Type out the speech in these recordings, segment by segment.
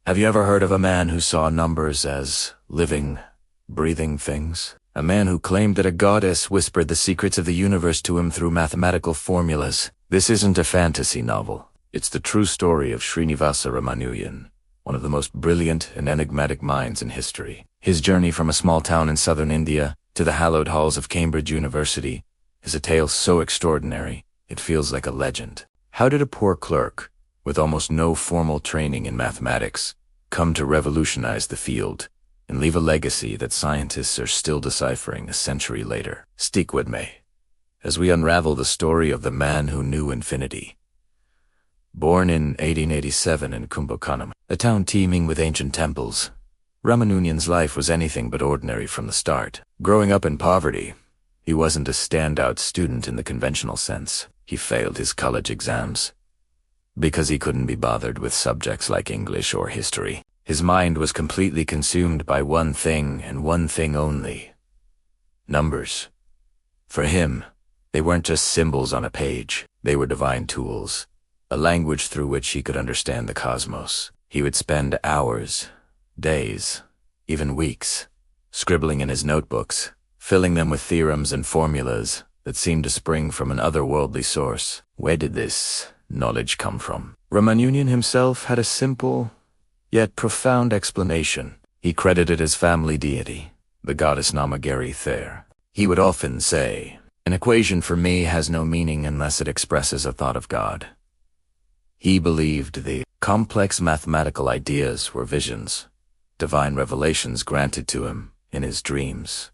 Have you ever heard of a man who saw numbers as living, breathing things? A man who claimed that a goddess whispered the secrets of the universe to him through mathematical formulas. This isn't a fantasy novel. It's the true story of Srinivasa Ramanujan, one of the most brilliant and enigmatic minds in history. His journey from a small town in southern India to the hallowed halls of Cambridge University is a tale so extraordinary, it feels like a legend. How did a poor clerk, with almost no formal training in mathematics, come to revolutionize the field and leave a legacy that scientists are still deciphering a century later? Stick with me as we unravel the story of the man who knew infinity. Born in 1887 in Kumbakonam, a town teeming with ancient temples, Ramanujan's life was anything but ordinary from the start. Growing up in poverty, he wasn't a standout student in the conventional sense. He failed his college exams because he couldn't be bothered with subjects like English or history. His mind was completely consumed by one thing and one thing only: numbers. For him, they weren't just symbols on a page. They were divine tools, a language through which he could understand the cosmos. He would spend hours, days, even weeks, scribbling in his notebooks, filling them with theorems and formulas that seemed to spring from an otherworldly source. Where did this knowledge come from? Ramanujan himself had a simple, yet profound explanation. He credited his family deity, the goddess Namagiri Thair. He would often say, "An equation for me has no meaning unless it expresses a thought of God." He believed the complex mathematical ideas were visions, divine revelations granted to him in his dreams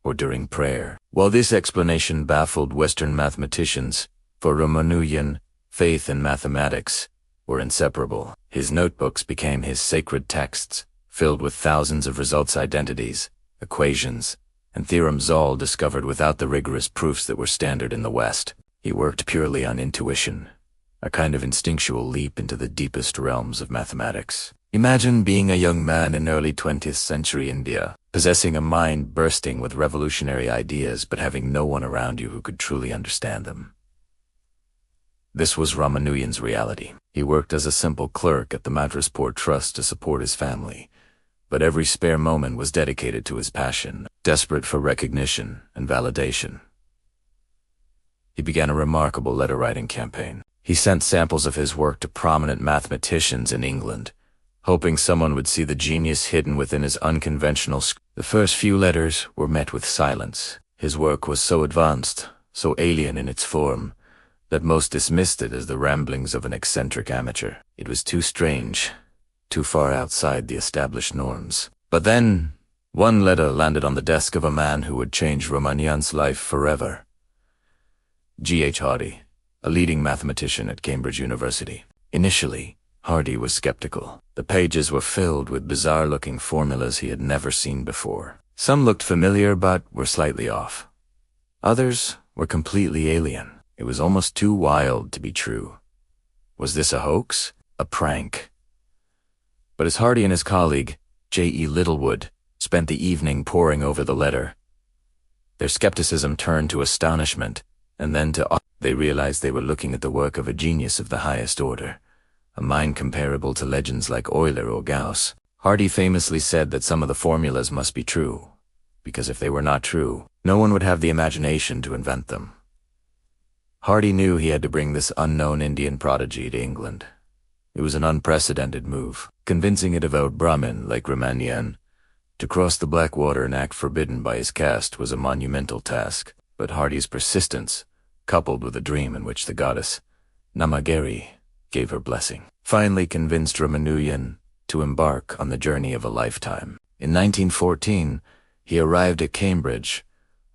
or during prayer. While this explanation baffled Western mathematicians, for Ramanujan, faith and mathematics were inseparable. His notebooks became his sacred texts, filled with thousands of results, identities, equations, and theorems, all discovered without the rigorous proofs that were standard in the West. He worked purely on intuition, a kind of instinctual leap into the deepest realms of mathematics. Imagine being a young man in early 20th century India, possessing a mind bursting with revolutionary ideas but having no one around you who could truly understand them. This was Ramanujan's reality. He worked as a simple clerk at the Madras Port Trust to support his family, but every spare moment was dedicated to his passion, desperate for recognition and validation. He began a remarkable letter-writing campaign. He sent samples of his work to prominent mathematicians in England, hoping someone would see the genius hidden within his unconventional The first few letters were met with silence. His work was so advanced, so alien in its form, that most dismissed it as the ramblings of an eccentric amateur. It was too strange, too far outside the established norms. But then, one letter landed on the desk of a man who would change Ramanujan's life forever. G.H. Hardy, a leading mathematician at Cambridge University. Initially, Hardy was skeptical. The pages were filled with bizarre-looking formulas he had never seen before. Some looked familiar but were slightly off. Others were completely alien. It was almost too wild to be true. Was this a hoax? A prank? But as Hardy and his colleague, J.E. Littlewood, spent the evening poring over the letter, their skepticism turned to astonishment, and then to awe. They realized they were looking at the work of a genius of the highest order, a mind comparable to legends like Euler or Gauss. Hardy famously said that some of the formulas must be true, because if they were not true, no one would have the imagination to invent them. Hardy knew he had to bring this unknown Indian prodigy to England. It was an unprecedented move. Convincing a devout Brahmin like Ramanujan to cross the black water, an act forbidden by his caste, was a monumental task. But Hardy's persistence, coupled with a dream in which the goddess Namagiri gave her blessing, finally convinced Ramanujan to embark on the journey of a lifetime. In 1914, he arrived at Cambridge,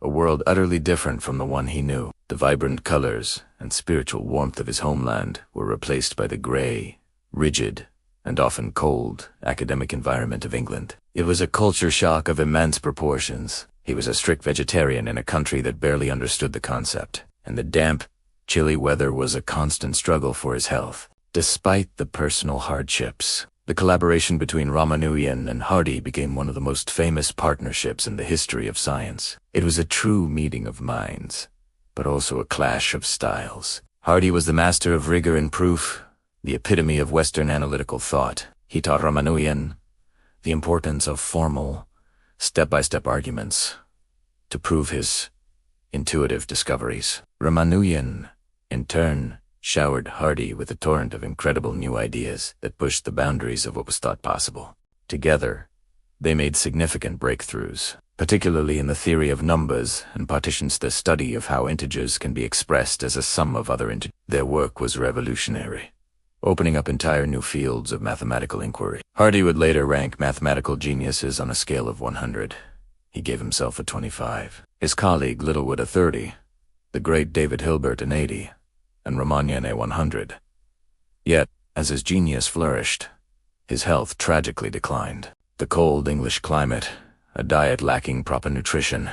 a world utterly different from the one he knew. The vibrant colors and spiritual warmth of his homeland were replaced by the gray, rigid, and often cold academic environment of England. It was a culture shock of immense proportions. He was a strict vegetarian in a country that barely understood the concept, and the damp, chilly weather was a constant struggle for his health. Despite the personal hardships, the collaboration between Ramanujan and Hardy became one of the most famous partnerships in the history of science. It was a true meeting of minds, but also a clash of styles. Hardy was the master of rigor and proof, the epitome of Western analytical thought. He taught Ramanujan the importance of formal, step-by-step arguments to prove his intuitive discoveries. Ramanujan, in turn, showered Hardy with a torrent of incredible new ideas that pushed the boundaries of what was thought possible. Together, they made significant breakthroughs, particularly in the theory of numbers and partitions, the study of how integers can be expressed as a sum of other integers. Their work was revolutionary, opening up entire new fields of mathematical inquiry. Hardy would later rank mathematical geniuses on a scale of 100. He gave himself a 25. His colleague Littlewood a 30, the great David Hilbert an 80, and Ramanujan a 100. Yet, as his genius flourished, his health tragically declined. The cold English climate, a diet lacking proper nutrition,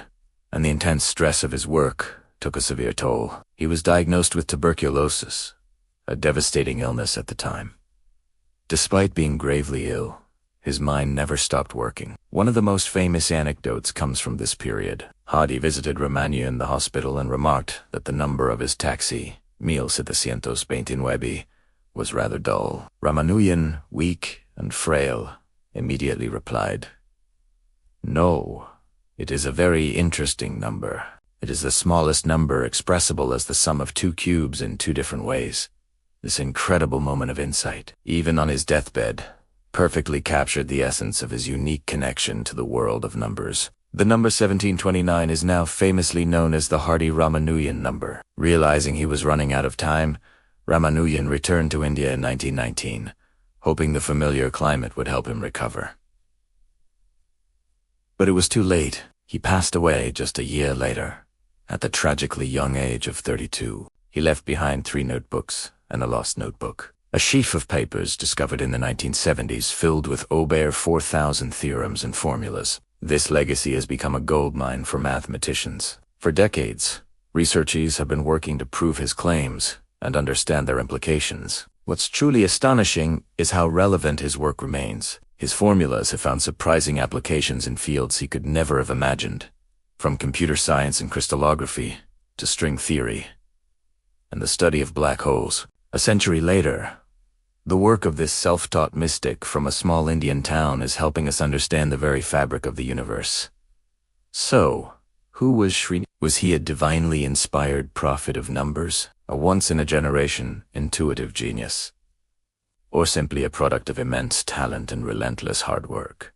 and the intense stress of his work took a severe toll. He was diagnosed with tuberculosis, a devastating illness at the time. Despite being gravely ill, his mind never stopped working. One of the most famous anecdotes comes from this period. Hardy visited Ramanujan in the hospital and remarked that the number of his taxi, 1729, was rather dull. Ramanujan, weak and frail, immediately replied, "No, it is a very interesting number. It is the smallest number expressible as the sum of two cubes in two different ways." This incredible moment of insight, even on his deathbed, perfectly captured the essence of his unique connection to the world of numbers. The number 1729 is now famously known as the Hardy-Ramanujan number. Realizing he was running out of time, Ramanujan returned to India in 1919, hoping the familiar climate would help him recover. But it was too late. He passed away just a year later, at the tragically young age of 32. He left behind 3 notebooks and a lost notebook. A sheaf of papers discovered in the 1970s filled with over 4,000 theorems and formulas. This legacy has become a goldmine for mathematicians. For decades, researchers have been working to prove his claims and understand their implications. What's truly astonishing is how relevant his work remains. His formulas have found surprising applications in fields he could never have imagined, from computer science and crystallography to string theory and the study of black holes. A century later, the work of this self-taught mystic from a small Indian town is helping us understand the very fabric of the universe. So, who was Srinivasa? Was he a divinely inspired prophet of numbers, a once-in-a-generation intuitive genius, or simply a product of immense talent and relentless hard work?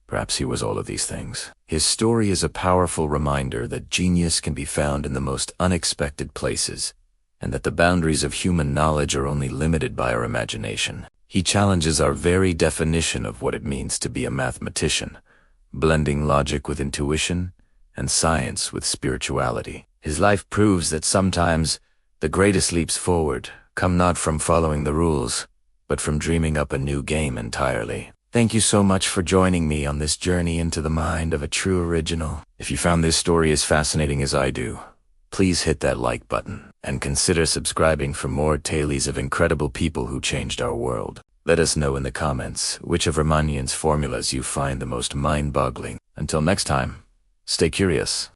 Perhaps he was all of these things. His story is a powerful reminder that genius can be found in the most unexpected places, and that the boundaries of human knowledge are only limited by our imagination. He challenges our very definition of what it means to be a mathematician, blending logic with intuition and science with spirituality. His life proves that sometimes the greatest leaps forward come not from following the rules, but from dreaming up a new game entirely. Thank you so much for joining me on this journey into the mind of a true original. If you found this story as fascinating as I do, please hit that like button and consider subscribing for more tales of incredible people who changed our world. Let us know in the comments which of Ramanujan's formulas you find the most mind-boggling. Until next time, stay curious.